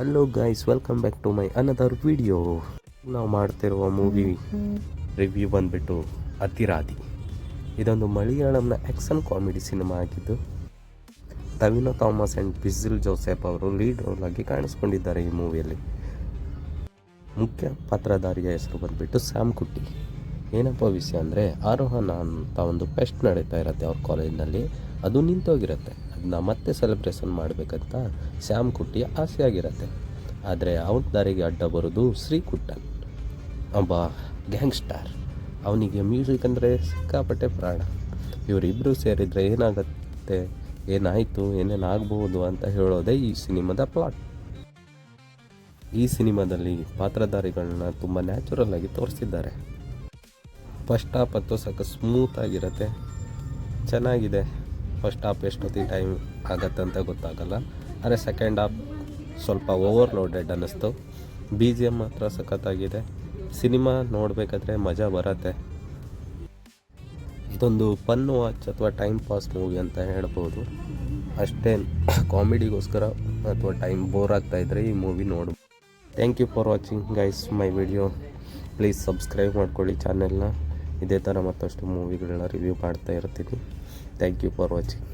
Hello guys, welcome back to my another video. ನಾವು ಮಾಡ್ತಿರುವ movie review ಬಂದುಬಿಟ್ಟು ಅತಿರಾದಿ. ಇದೊಂದು ಮಲಯಾಳಂನ ಆ್ಯಕ್ಷನ್ ಕಾಮಿಡಿ ಸಿನಿಮಾ ಆಗಿದ್ದು ಟವಿನೋ ಥಾಮಸ್ ಆ್ಯಂಡ್ ಬಿಸಿಲ್ ಜೋಸೆಫ್ ಅವರು ಲೀಡ್ ರೋಲ್ ಆಗಿ ಕಾಣಿಸ್ಕೊಂಡಿದ್ದಾರೆ ಈ ಮೂವಿಯಲ್ಲಿ. ಮುಖ್ಯ ಪಾತ್ರಧಾರಿಯ ಹೆಸರು ಬಂದುಬಿಟ್ಟು ಸ್ಯಾಮ್ ಕುಟ್ಟಿ. ಏನಪ್ಪ ವಿಷಯ ಅಂದರೆ, ಆರೋಹಣ ಅಂತ ಒಂದು ಫೆಸ್ಟ್ ನಡೀತಾ ಇರುತ್ತೆ ಅವ್ರ ಕಾಲೇಜ್ನಲ್ಲಿ. ಅದು ನಿಂತೋಗಿರುತ್ತೆ. ಅದನ್ನ ಮತ್ತೆ ಸೆಲೆಬ್ರೇಷನ್ ಮಾಡಬೇಕಂತ ಸ್ಯಾಮ್ ಕುಟ್ಟಿ ಆಸೆ ಆಗಿರುತ್ತೆ. ಆದರೆ ಅವನ ದಾರಿಗೆ ಅಡ್ಡ ಬರೋದು ಶ್ರೀಕುಟ್ಟನ್, ಒಬ್ಬ ಗ್ಯಾಂಗ್ಸ್ಟರ್. ಅವನಿಗೆ ಮ್ಯೂಸಿಕ್ ಅಂದರೆ ಸಿಕ್ಕಾಪಟ್ಟೆ ಪ್ರಾಣ. ಇವರಿಬ್ಬರು ಸೇರಿದರೆ ಏನಾಗುತ್ತೆ, ಏನಾಯಿತು, ಏನೇನಾಗ್ಬೋದು ಅಂತ ಹೇಳೋದೇ ಈ ಸಿನಿಮಾದ ಪ್ಲಾಟ್. ಈ ಸಿನಿಮಾದಲ್ಲಿ ಪಾತ್ರಧಾರಿಗಳನ್ನ ತುಂಬ ನ್ಯಾಚುರಲ್ ಆಗಿ ತೋರಿಸಿದ್ದಾರೆ. ಫಸ್ಟ್ ಹಾಫ್ ಅಂತೂ ಸಾಕು ಸ್ಮೂತ್ ಆಗಿರುತ್ತೆ, ಚೆನ್ನಾಗಿದೆ. ಫಸ್ಟ್ ಹಾಫ್ ಎಷ್ಟೊತ್ತಿಗೆ ಟೈಮ್ ಆಗತ್ತೆ ಅಂತ ಗೊತ್ತಾಗಲ್ಲ. ಆದರೆ ಸೆಕೆಂಡ್ ಹಾಫ್ ಸ್ವಲ್ಪ ಓವರ್ಲೋಡೆಡ್ ಅನ್ನಿಸ್ತು. BGM ಮಾತ್ರ ಸಖತ್ತಾಗಿದೆ. ಸಿನಿಮಾ ನೋಡಬೇಕಾದ್ರೆ ಮಜಾ ಬರುತ್ತೆ. ಇದೊಂದು ಫನ್ ವಾಚ್ ಅಥವಾ ಟೈಮ್ ಪಾಸ್ ಮೂವಿ ಅಂತ ಹೇಳ್ಬೋದು. ಅಷ್ಟೇನು ಕಾಮಿಡಿಗೋಸ್ಕರ ಅಥವಾ ಟೈಮ್ ಬೋರ್ ಆಗ್ತಾಯಿದ್ರೆ ಈ ಮೂವಿ ನೋಡು. Thank you for watching guys my video. Please subscribe ಮಾಡ್ಕೊಳ್ಳಿ ಚಾನೆಲ್ನ. ಇದೇ ಥರ ಮತ್ತಷ್ಟು ಮೂವಿಗಳನ್ನ ರಿವ್ಯೂ ಮಾಡ್ತಾ ಇರ್ತೀನಿ. Thank you for watching.